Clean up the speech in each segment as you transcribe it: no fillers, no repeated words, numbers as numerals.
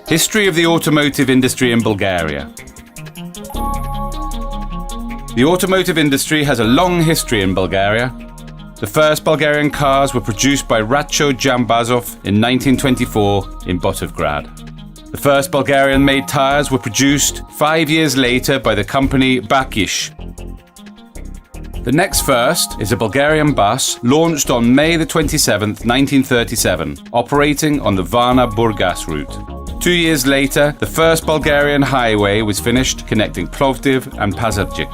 History of the automotive industry in Bulgaria. The automotive industry has a long history in Bulgaria. The first Bulgarian cars were produced by Ratcho Jambazov in 1924 in Botovgrad. The first Bulgarian-made tyres were produced 5 years later by the company Bakish. The next first is a Bulgarian bus launched on May the 27th, 1937, operating on the Varna-Burgas route. 2 years later, the first Bulgarian highway was finished connecting Plovdiv and Pazardzhik.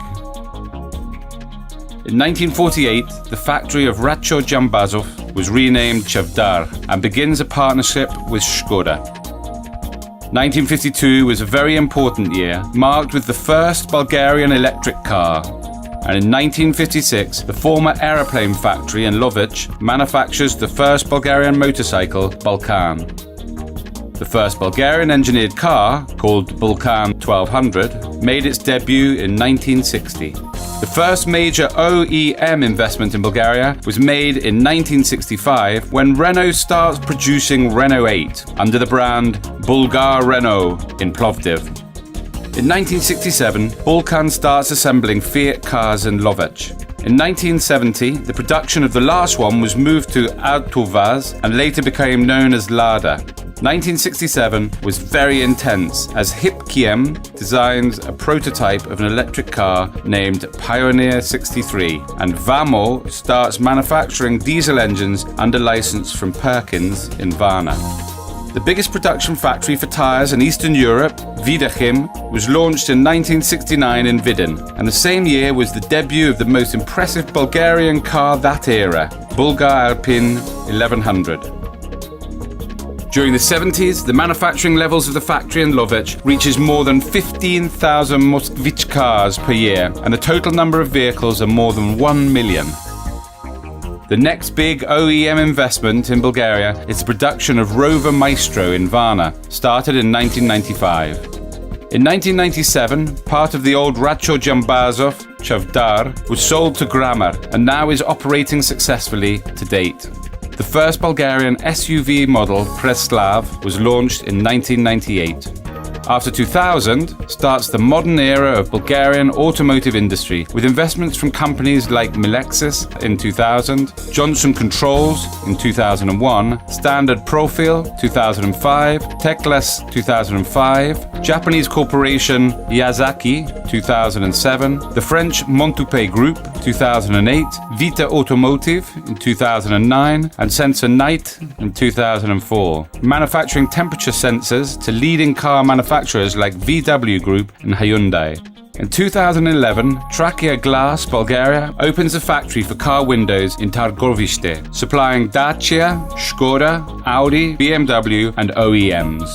In 1948, the factory of Ratcho Jambazov was renamed Chavdar and begins a partnership with Skoda. 1952 was a very important year, marked with the first Bulgarian electric car. And in 1956, the former aeroplane factory in Lovech manufactures the first Bulgarian motorcycle, Balkan. The first Bulgarian-engineered car, called Balkan 1200, made its debut in 1960. The first major OEM investment in Bulgaria was made in 1965 when Renault starts producing Renault 8 under the brand Bulgar Renault in Plovdiv. In 1967, Balkan starts assembling Fiat cars in Lovech. In 1970, the production of the last one was moved to Autovaz and later became known as Lada. 1967 was very intense as Hipkiem designs a prototype of an electric car named Pioneer 63, and Vamo starts manufacturing diesel engines under license from Perkins in Varna. The biggest production factory for tyres in Eastern Europe, Vidachim, was launched in 1969 in Vidin, and the same year was the debut of the most impressive Bulgarian car that era, Bulgar Alpin 1100. During the 70s, the manufacturing levels of the factory in Lovech reaches more than 15,000 Moskvich cars per year, and the total number of vehicles are more than 1 million. The next big OEM investment in Bulgaria is the production of Rover Maestro in Varna, started in 1995. In 1997, part of the old Ratcho Jambazov, Chavdar, was sold to Grammar and now is operating successfully to date. The first Bulgarian SUV model, Preslav, was launched in 1998. After 2000, starts the modern era of Bulgarian automotive industry, with investments from companies like Milexis in 2000, Johnson Controls in 2001, Standard Profil 2005, Teklas 2005, Japanese corporation Yazaki 2007, the French Montupet Group 2008, Vita Automotive in 2009, and Sensor Night in 2004, manufacturing temperature sensors to leading car manufacturers like VW Group and Hyundai. In 2011, Trachea Glass Bulgaria opens a factory for car windows in Targoviste, supplying Dacia, Skoda, Audi, BMW and OEMs.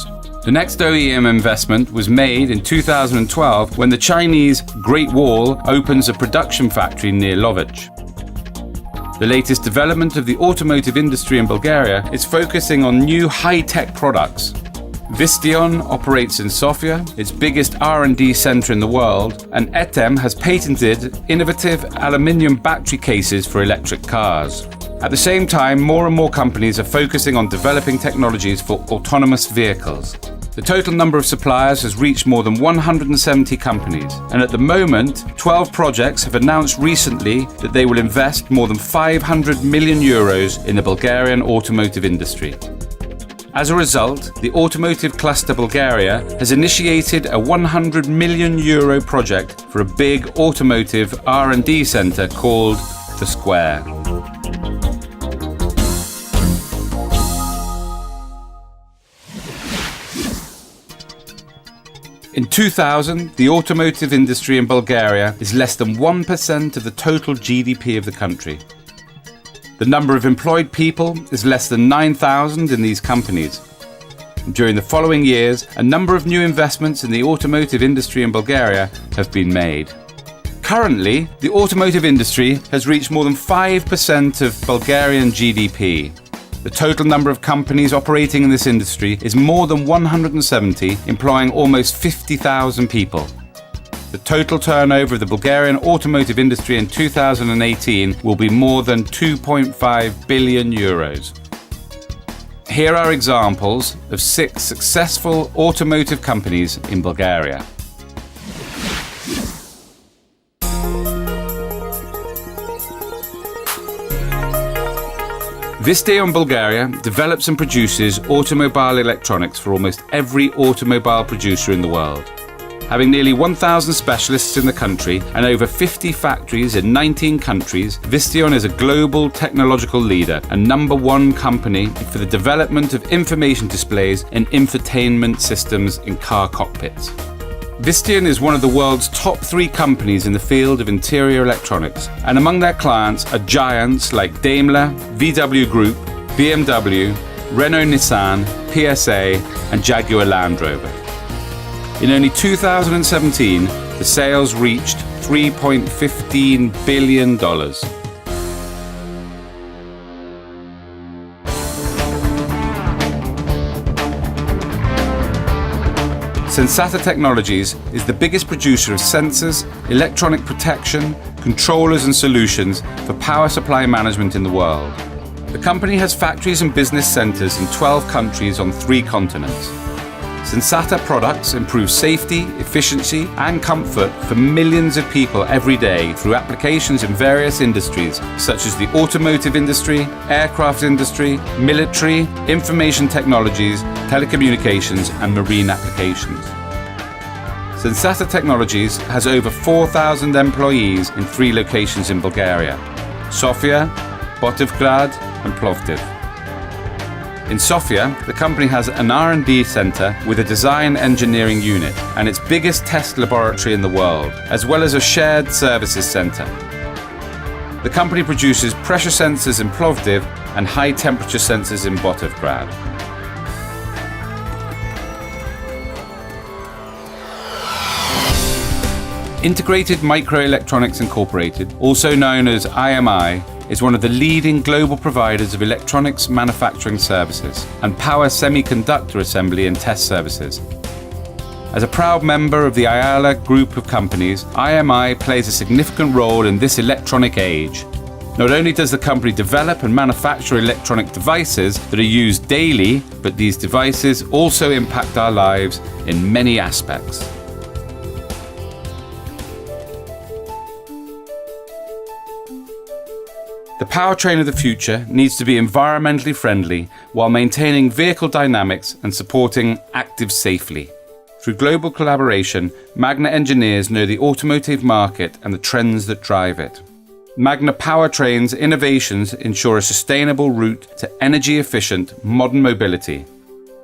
The next OEM investment was made in 2012 when the Chinese Great Wall opens a production factory near Lovech. The latest development of the automotive industry in Bulgaria is focusing on new high-tech products. Vistion operates in Sofia, its biggest R&D center in the world, and Etem has patented innovative aluminium battery cases for electric cars. At the same time, more and more companies are focusing on developing technologies for autonomous vehicles. The total number of suppliers has reached more than 170 companies, and at the moment, 12 projects have announced recently that they will invest more than 500 million euros in the Bulgarian automotive industry. As a result, the Automotive Cluster Bulgaria has initiated a 100 million euro project for a big automotive R&D center called The Square. In 2000, the automotive industry in Bulgaria is less than 1% of the total GDP of the country. The number of employed people is less than 9,000 in these companies. During the following years, a number of new investments in the automotive industry in Bulgaria have been made. Currently, the automotive industry has reached more than 5% of Bulgarian GDP. The total number of companies operating in this industry is more than 170, employing almost 50,000 people. the total turnover of the Bulgarian automotive industry in 2018 will be more than 2.5 billion euros. Here are examples of 6 successful automotive companies in Bulgaria. Visteon Bulgaria develops and produces automobile electronics for almost every automobile producer in the world. Having nearly 1,000 specialists in the country and over 50 factories in 19 countries, Visteon is a global technological leader and #1 company for the development of information displays and infotainment systems in car cockpits. Visteon is one of the world's top 3 companies in the field of interior electronics, and among their clients are giants like Daimler, VW Group, BMW, Renault Nissan, PSA, and Jaguar Land Rover. In only 2017, the sales reached $3.15 billion. Sensata Technologies is the biggest producer of sensors, electronic protection, controllers and solutions for power supply management in the world. The company has factories and business centers in 12 countries on 3 continents. Sensata products improve safety, efficiency and comfort for millions of people every day through applications in various industries such as the automotive industry, aircraft industry, military, information technologies, telecommunications and marine applications. Sensata Technologies has over 4,000 employees in 3 locations in Bulgaria: Sofia, Botovgrad and Plovdiv. In Sofia, the company has an R&D center with a design engineering unit and its biggest test laboratory in the world, as well as a shared services center. The company produces pressure sensors in Plovdiv and high temperature sensors in Botovgrad. Integrated Microelectronics Incorporated, also known as IMI, is one of the leading global providers of electronics manufacturing services and power semiconductor assembly and test services. As a proud member of the IALA group of companies, IMI plays a significant role in this electronic age. Not only does the company develop and manufacture electronic devices that are used daily, but these devices also impact our lives in many aspects. The powertrain of the future needs to be environmentally friendly while maintaining vehicle dynamics and supporting active safely. Through global collaboration, Magna engineers know the automotive market and the trends that drive it. Magna Powertrain's innovations ensure a sustainable route to energy-efficient modern mobility.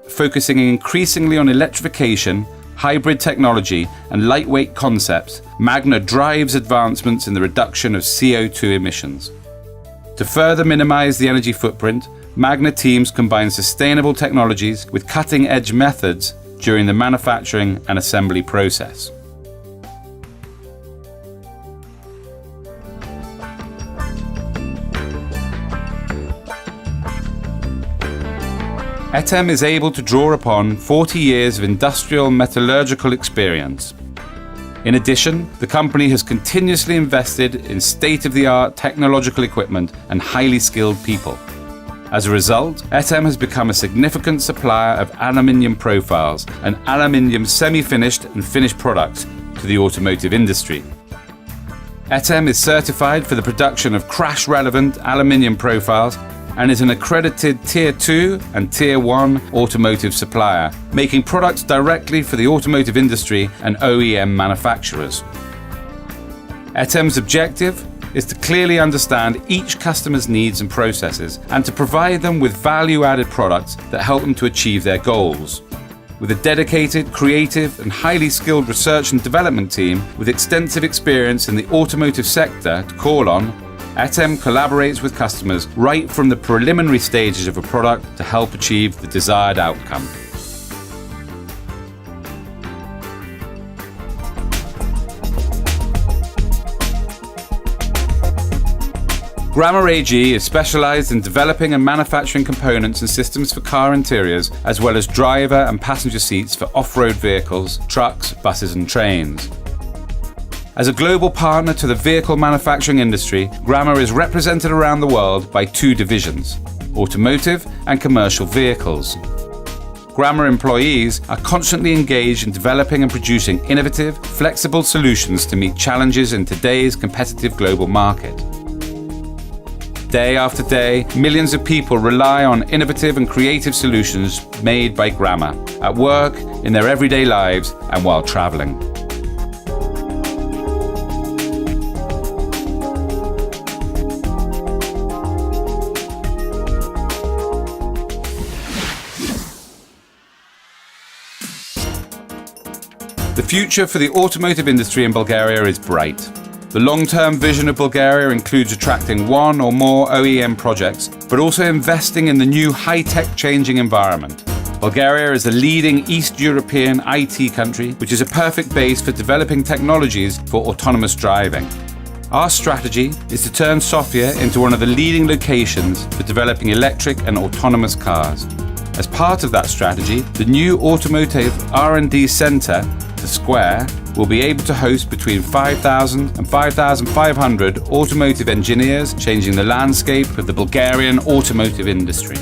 Focusing increasingly on electrification, hybrid technology and lightweight concepts, Magna drives advancements in the reduction of CO2 emissions. To further minimize the energy footprint, Magna teams combine sustainable technologies with cutting-edge methods during the manufacturing and assembly process. ETEM is able to draw upon 40 years of industrial metallurgical experience. In addition, the company has continuously invested in state-of-the-art technological equipment and highly skilled people. As a result, ETEM has become a significant supplier of aluminium profiles and aluminium semi-finished and finished products to the automotive industry. ETEM is certified for the production of crash-relevant aluminium profiles and is an accredited Tier 2 and Tier 1 automotive supplier, making products directly for the automotive industry and OEM manufacturers. ETEM's objective is to clearly understand each customer's needs and processes and to provide them with value-added products that help them to achieve their goals. With a dedicated, creative and highly skilled research and development team with extensive experience in the automotive sector to call on, ETEM collaborates with customers right from the preliminary stages of a product to help achieve the desired outcome. Grammar AG is specialized in developing and manufacturing components and systems for car interiors, as well as driver and passenger seats for off-road vehicles, trucks, buses and trains. As a global partner to the vehicle manufacturing industry, Gramma is represented around the world by two divisions: automotive and commercial vehicles. Gramma employees are constantly engaged in developing and producing innovative, flexible solutions to meet challenges in today's competitive global market. Day after day, millions of people rely on innovative and creative solutions made by Gramma, at work, in their everyday lives, and while traveling. The future for the automotive industry in Bulgaria is bright. The long-term vision of Bulgaria includes attracting one or more OEM projects, but also investing in the new high-tech changing environment. Bulgaria is a leading East European IT country, which is a perfect base for developing technologies for autonomous driving. Our strategy is to turn Sofia into one of the leading locations for developing electric and autonomous cars. As part of that strategy, the new Automotive R&D Centre, the Square, will be able to host between 5,000 and 5,500 automotive engineers, changing the landscape of the Bulgarian automotive industry.